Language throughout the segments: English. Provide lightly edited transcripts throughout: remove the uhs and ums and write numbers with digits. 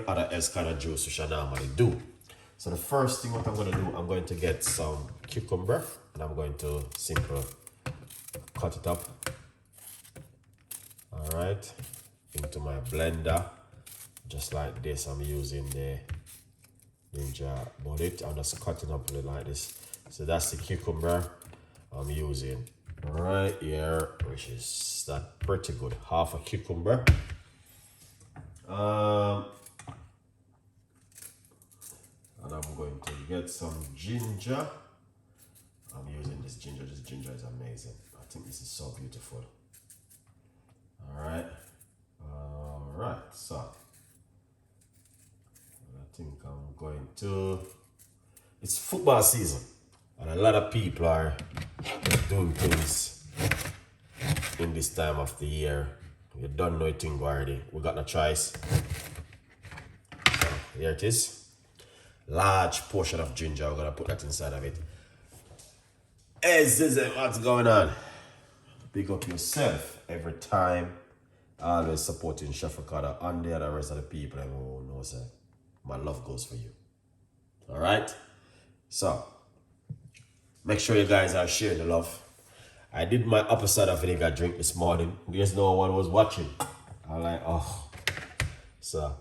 other else kind of juice which I normally do. So the first thing what I'm going to do, I'm going to get some cucumber and I'm going to simply cut it up. All right, into my blender, just like this. I'm using the Ninja bullet. I'm just cutting up it like this. So that's the cucumber I'm using right here, which is that pretty good. Half a cucumber. And I'm going to get some ginger. I'm using this ginger. This ginger is amazing. I think this is so beautiful. All right. So I think I'm going to. It's football season, and a lot of people are doing things in this time of the year. You don't know it already. We got no choice. So here it is. Large portion of ginger. We're gonna put that inside of it. Hey, Zizzy, what's going on? Pick up yourself every time. Always supporting Chef Ricardo and the rest of the people who know, sir. My love goes for you. All right? So, make sure you guys are sharing the love. I did my apple cider vinegar drink this morning. Guess no one was watching. I'm like, oh. So,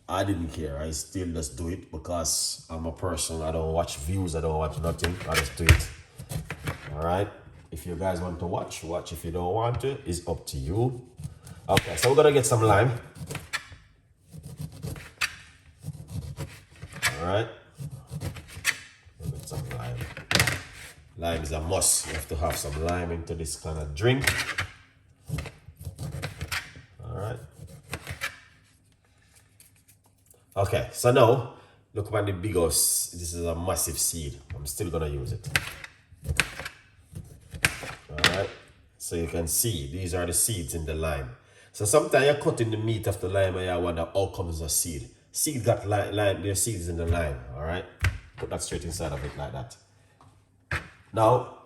I didn't care. I still just do it because I'm a person. I don't watch views. I don't watch nothing. I just do it. All right? If you guys want to watch, watch. If you don't want to, it's up to you. Okay, so we're going to get some lime. All right? We'll get some lime. Lime is a must. You have to have some lime into this kind of drink. All right? Okay, so now, look at the biggest. This is a massive seed. I'm still going to use it. Alright, so you can see these are the seeds in the lime. So sometimes you're cutting the meat of the lime and you wonder how comes a seed. Seed got lime, there's seeds in the lime. Alright, put that straight inside of it like that. Now,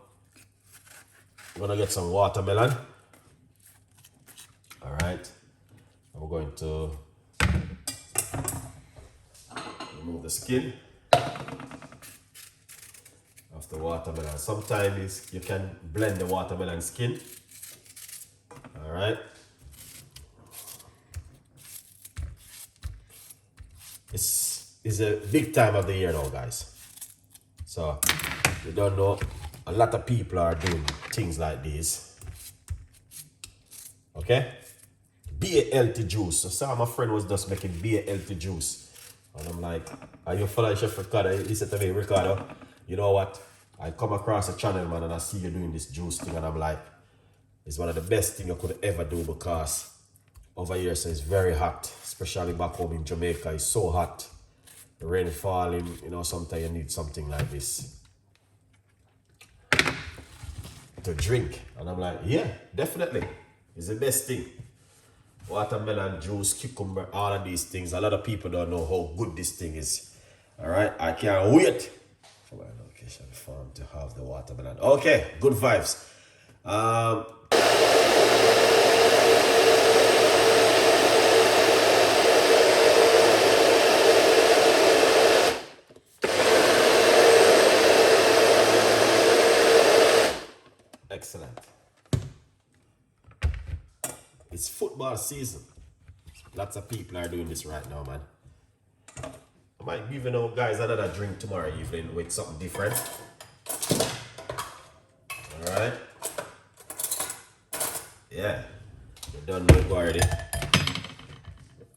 we're gonna get some watermelon. Alright, we're going to remove the skin of the watermelon. Sometimes you can blend the watermelon skin. All right. It's a big time of the year now, guys. So you don't know, a lot of people are doing things like this. Okay. Be a healthy juice. So some of my friend was just making be a healthy juice. And I'm like, are you following Chef Ricardo? He said to me, Ricardo, you know what? I come across a channel, man, and I see you doing this juice thing, and I'm like, it's one of the best things you could ever do because over here so it's very hot, especially back home in Jamaica. It's so hot. The rain falling, you know, sometimes you need something like this to drink. And I'm like, yeah, definitely. It's the best thing. Watermelon juice, cucumber, all of these things. A lot of people don't know how good this thing is. All right, I can't wait for my location farm to have the watermelon. Okay, good vibes. Excellent. It's football season. Lots of people are doing this right now, man. I might give you guys another drink tomorrow evening with something different. Alright. Yeah. You done know it already.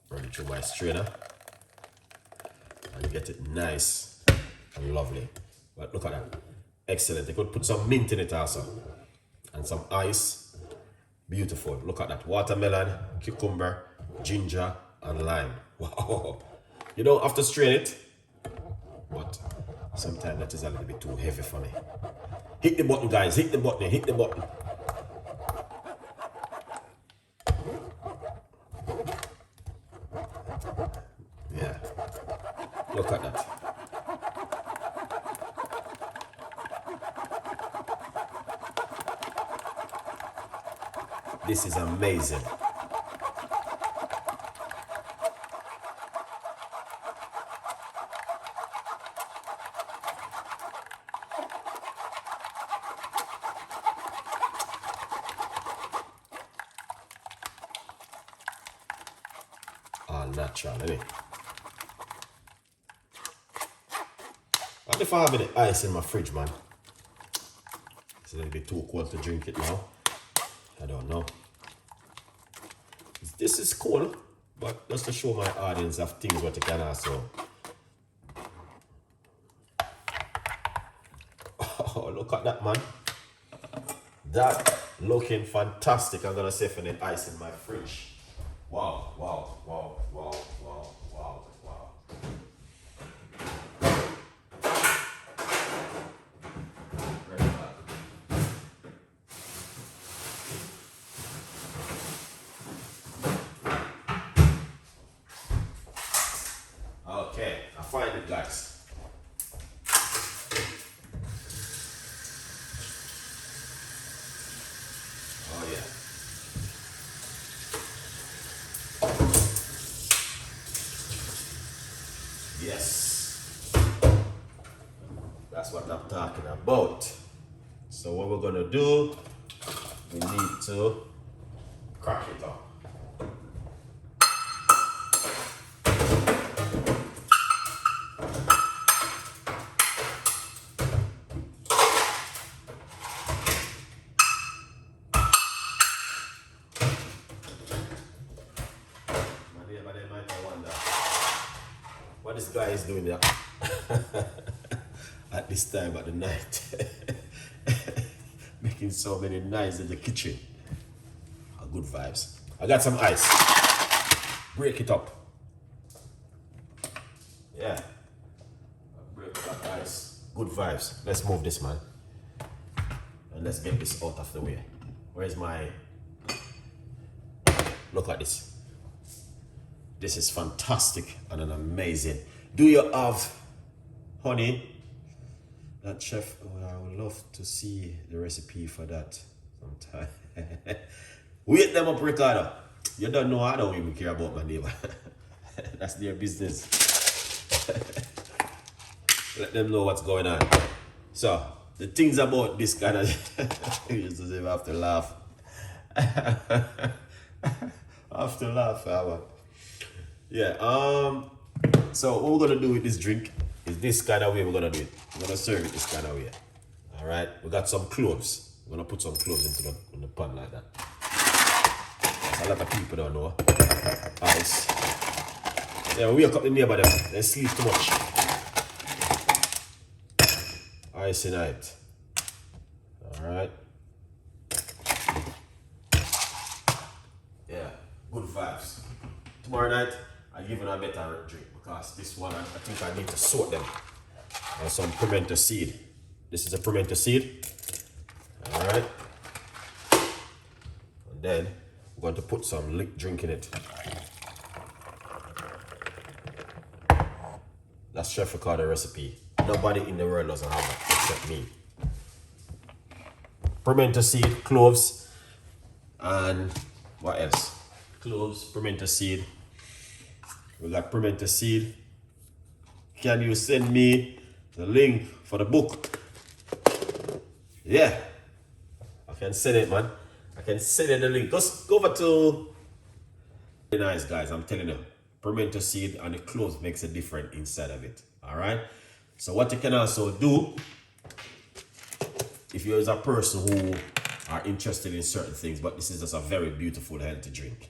Run it through my strainer. And get it nice and lovely. But look at that. Excellent. You could put some mint in it also. And some ice. Beautiful. Look at that. Watermelon, cucumber, ginger, and lime. Wow. You don't have to strain it. But sometimes that is a little bit too heavy for me. Hit the button, guys. Hit the button. Hit the button. Yeah. Look at that. This is amazing. natural, innit? And if I have any ice in my fridge, man, it's a little bit too cold to drink it now. I don't know. This is cool, but just to show my audience of things what you can also. Oh, look at that, man. That looking fantastic. I'm gonna say for the ice in my fridge. Wow, wow, wow, wow, wow, wow, wow. Okay, I find it, guys. Oh yeah. Yes. That's what I'm talking about. So what we're gonna do, we need to crack it up. What this guy is doing there at this time of the night. Making so many noise in the kitchen. Good vibes. I got some ice. Break it up. Yeah. Break up ice. Good vibes. Let's move this, man. And let's get this out of the way. Where's my... Look at this. This is fantastic and an amazing. Do you have honey? That chef, oh, I would love to see the recipe for that sometime. Wait them up, Ricardo. You don't know, I don't even care about my neighbor. That's their business. Let them know what's going on. So, the things about this kind of, you just have to laugh. Have to laugh, man. Yeah, so what we're gonna do with this drink is this kind of way we're gonna do it. We're gonna serve it this kind of way. Alright, we got some cloves. We're gonna put some cloves into the pan like that. That's a lot of people don't know. Ice. Yeah, we wake up the neighbor them. They sleep too much. Ice in it. Alright. Yeah, good vibes. Tomorrow night, I'll give you a better drink because this one, I think I need to sort them. And some pimento seed. This is a pimento seed. Alright. And then, we're going to put some lick drink in it. That's Chef Ricardo recipe. Nobody in the world doesn't have that except me. Pimento seed, cloves, and what else? Cloves, pimento seed. We got pimento seed. Can you send me the link for the book? Yeah. I can send it, man. I can send you the link. Just go over to... Very nice, guys. I'm telling you. Pimento seed and the cloves makes a difference inside of it. Alright? So what you can also do, if you're a person who are interested in certain things, but this is just a very beautiful, healthy drink.